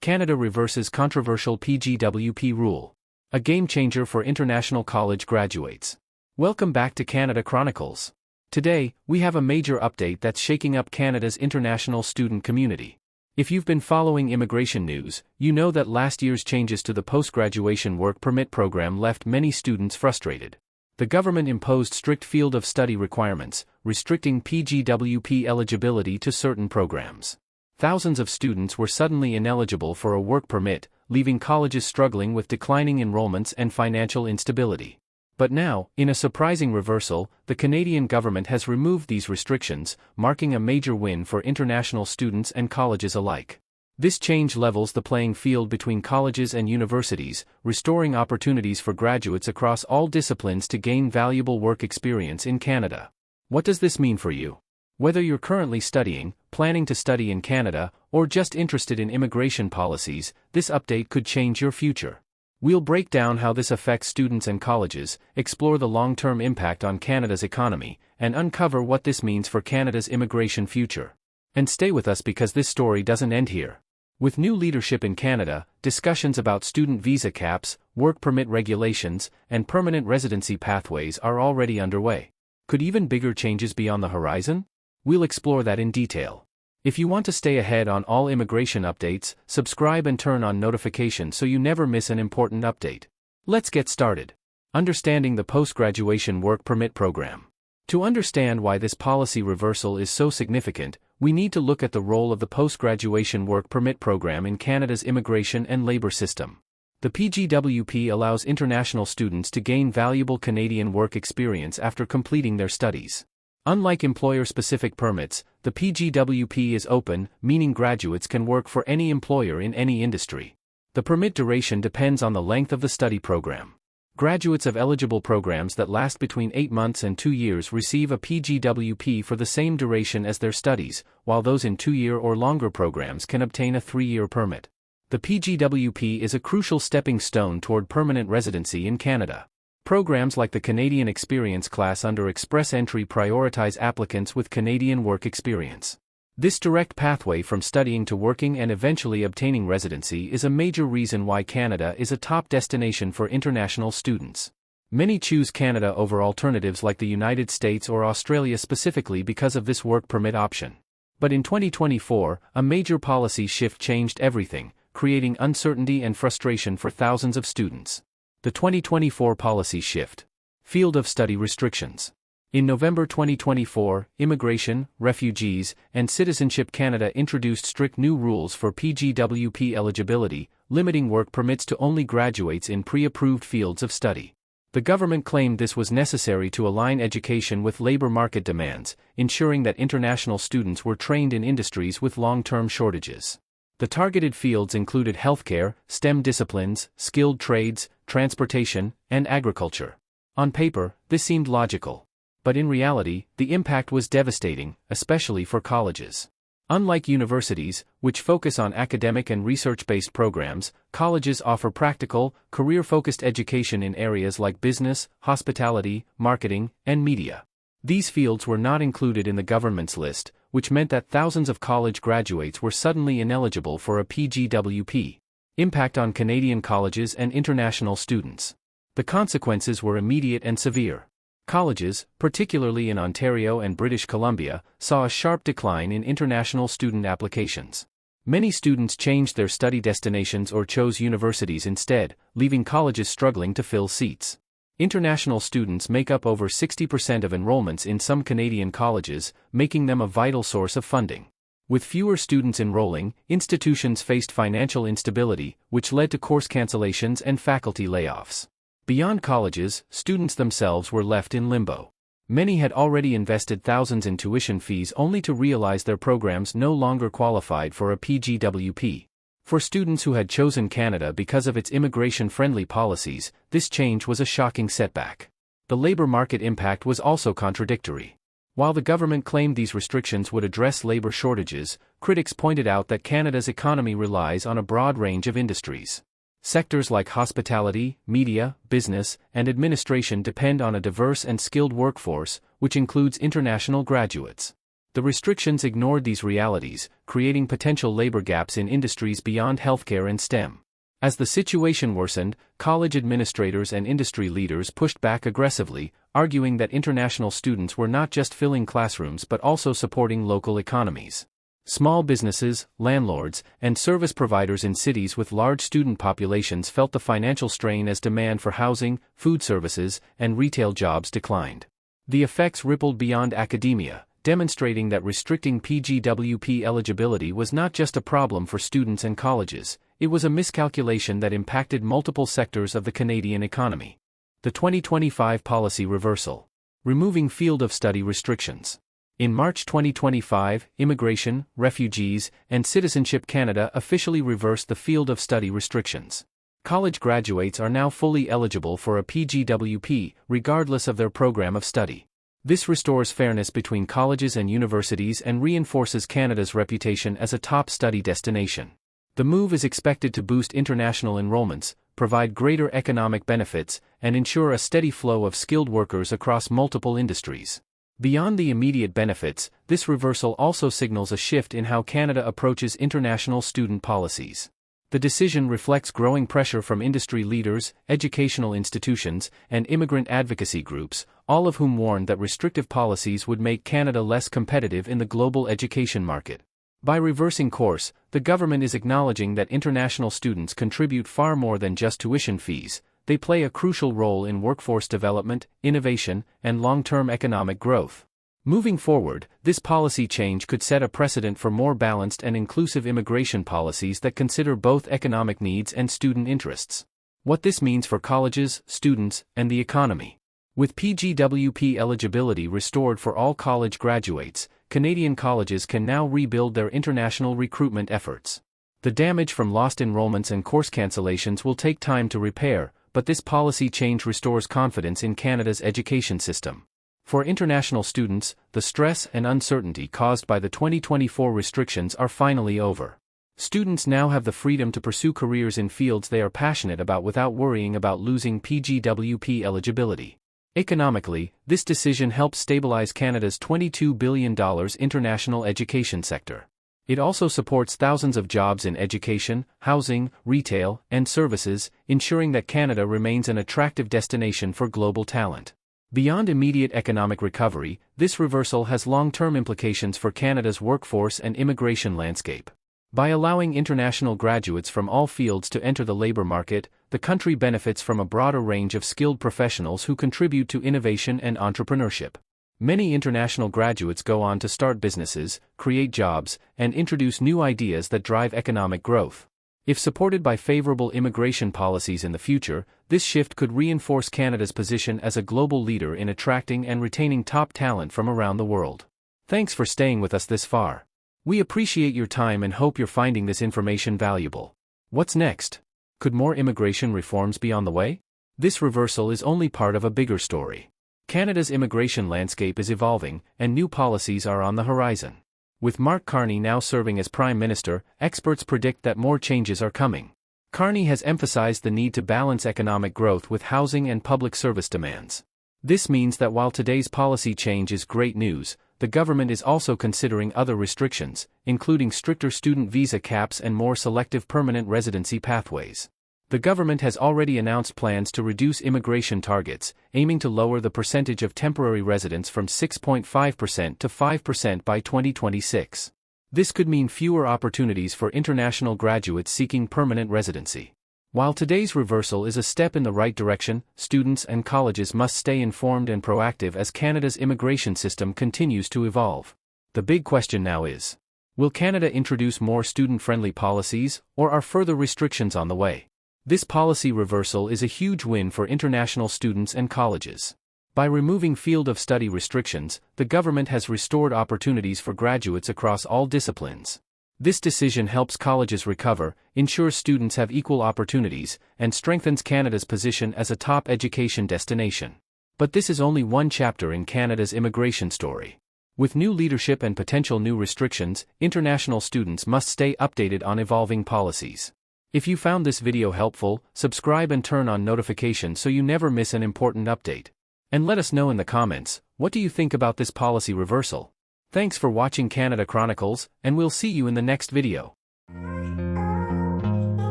Canada reverses controversial PGWP rule. A game changer for international college graduates. Welcome back to Canada Chronicles. Today, we have a major update that's shaking up Canada's international student community. If you've been following immigration news, you know that last year's changes to the post-graduation work permit program left many students frustrated. The government imposed strict field of study requirements, restricting PGWP eligibility to certain programs. Thousands of students were suddenly ineligible for a work permit, leaving colleges struggling with declining enrollments and financial instability. But now, in a surprising reversal, the Canadian government has removed these restrictions, marking a major win for international students and colleges alike. This change levels the playing field between colleges and universities, restoring opportunities for graduates across all disciplines to gain valuable work experience in Canada. What does this mean for you? Whether you're currently studying, planning to study in Canada, or just interested in immigration policies, this update could change your future. We'll break down how this affects students and colleges, explore the long-term impact on Canada's economy, and uncover what this means for Canada's immigration future. And stay with us because this story doesn't end here. With new leadership in Canada, discussions about student visa caps, work permit regulations, and permanent residency pathways are already underway. Could even bigger changes be on the horizon? We'll explore that in detail. If you want to stay ahead on all immigration updates, subscribe and turn on notifications so you never miss an important update. Let's get started. Understanding the post-graduation work permit program. To understand why this policy reversal is so significant, we need to look at the role of the post-graduation work permit program in Canada's immigration and labor system. The PGWP allows international students to gain valuable Canadian work experience after completing their studies. Unlike employer-specific permits, the PGWP is open, meaning graduates can work for any employer in any industry. The permit duration depends on the length of the study program. Graduates of eligible programs that last between 8 months and 2 years receive a PGWP for the same duration as their studies, while those in 2-year or longer programs can obtain a 3-year permit. The PGWP is a crucial stepping stone toward permanent residency in Canada. Programs like the Canadian Experience class under Express Entry prioritize applicants with Canadian work experience. This direct pathway from studying to working and eventually obtaining residency is a major reason why Canada is a top destination for international students. Many choose Canada over alternatives like the United States or Australia specifically because of this work permit option. But in 2024, a major policy shift changed everything, creating uncertainty and frustration for thousands of students. The 2024 policy shift. Field of study restrictions. In November 2024, Immigration, Refugees, and Citizenship Canada introduced strict new rules for PGWP eligibility, limiting work permits to only graduates in pre-approved fields of study. The government claimed this was necessary to align education with labor market demands, ensuring that international students were trained in industries with long-term shortages. The targeted fields included healthcare, STEM disciplines, skilled trades, transportation, and agriculture. On paper, this seemed logical. But in reality, the impact was devastating, especially for colleges. Unlike universities, which focus on academic and research-based programs, colleges offer practical, career-focused education in areas like business, hospitality, marketing, and media. These fields were not included in the government's list, which meant that thousands of college graduates were suddenly ineligible for a PGWP. Impact on Canadian colleges and international students. The consequences were immediate and severe. Colleges, particularly in Ontario and British Columbia, saw a sharp decline in international student applications. Many students changed their study destinations or chose universities instead, leaving colleges struggling to fill seats. International students make up over 60% of enrollments in some Canadian colleges, making them a vital source of funding. With fewer students enrolling, institutions faced financial instability, which led to course cancellations and faculty layoffs. Beyond colleges, students themselves were left in limbo. Many had already invested thousands in tuition fees only to realize their programs no longer qualified for a PGWP. For students who had chosen Canada because of its immigration-friendly policies, this change was a shocking setback. The labor market impact was also contradictory. While the government claimed these restrictions would address labor shortages, critics pointed out that Canada's economy relies on a broad range of industries. Sectors like hospitality, media, business, and administration depend on a diverse and skilled workforce, which includes international graduates. The restrictions ignored these realities, creating potential labor gaps in industries beyond healthcare and STEM. As the situation worsened, college administrators and industry leaders pushed back aggressively, arguing that international students were not just filling classrooms but also supporting local economies. Small businesses, landlords, and service providers in cities with large student populations felt the financial strain as demand for housing, food services, and retail jobs declined. The effects rippled beyond academia, demonstrating that restricting PGWP eligibility was not just a problem for students and colleges, it was a miscalculation that impacted multiple sectors of the Canadian economy. The 2025 policy reversal. Removing field of study restrictions. In March 2025, Immigration, Refugees, and Citizenship Canada officially reversed the field of study restrictions. College graduates are now fully eligible for a PGWP, regardless of their program of study. This restores fairness between colleges and universities and reinforces Canada's reputation as a top study destination. The move is expected to boost international enrollments, provide greater economic benefits, and ensure a steady flow of skilled workers across multiple industries. Beyond the immediate benefits, this reversal also signals a shift in how Canada approaches international student policies. The decision reflects growing pressure from industry leaders, educational institutions, and immigrant advocacy groups, all of whom warned that restrictive policies would make Canada less competitive in the global education market. By reversing course, the government is acknowledging that international students contribute far more than just tuition fees. They play a crucial role in workforce development, innovation, and long-term economic growth. Moving forward, this policy change could set a precedent for more balanced and inclusive immigration policies that consider both economic needs and student interests. What this means for colleges, students, and the economy. With PGWP eligibility restored for all college graduates, Canadian colleges can now rebuild their international recruitment efforts. The damage from lost enrollments and course cancellations will take time to repair, but this policy change restores confidence in Canada's education system. For international students, the stress and uncertainty caused by the 2024 restrictions are finally over. Students now have the freedom to pursue careers in fields they are passionate about without worrying about losing PGWP eligibility. Economically, this decision helps stabilize Canada's $22 billion international education sector. It also supports thousands of jobs in education, housing, retail, and services, ensuring that Canada remains an attractive destination for global talent. Beyond immediate economic recovery, this reversal has long-term implications for Canada's workforce and immigration landscape. By allowing international graduates from all fields to enter the labor market, the country benefits from a broader range of skilled professionals who contribute to innovation and entrepreneurship. Many international graduates go on to start businesses, create jobs, and introduce new ideas that drive economic growth. If supported by favorable immigration policies in the future, this shift could reinforce Canada's position as a global leader in attracting and retaining top talent from around the world. Thanks for staying with us this far. We appreciate your time and hope you're finding this information valuable. What's next? Could more immigration reforms be on the way? This reversal is only part of a bigger story. Canada's immigration landscape is evolving, and new policies are on the horizon. With Mark Carney now serving as Prime Minister, experts predict that more changes are coming. Carney has emphasized the need to balance economic growth with housing and public service demands. This means that while today's policy change is great news, the government is also considering other restrictions, including stricter student visa caps and more selective permanent residency pathways. The government has already announced plans to reduce immigration targets, aiming to lower the percentage of temporary residents from 6.5% to 5% by 2026. This could mean fewer opportunities for international graduates seeking permanent residency. While today's reversal is a step in the right direction, students and colleges must stay informed and proactive as Canada's immigration system continues to evolve. The big question now is, will Canada introduce more student-friendly policies, or are further restrictions on the way? This policy reversal is a huge win for international students and colleges. By removing field of study restrictions, the government has restored opportunities for graduates across all disciplines. This decision helps colleges recover, ensures students have equal opportunities, and strengthens Canada's position as a top education destination. But this is only one chapter in Canada's immigration story. With new leadership and potential new restrictions, international students must stay updated on evolving policies. If you found this video helpful, subscribe and turn on notifications so you never miss an important update. And let us know in the comments, what do you think about this policy reversal? Thanks for watching Canada Chronicles, and we'll see you in the next video.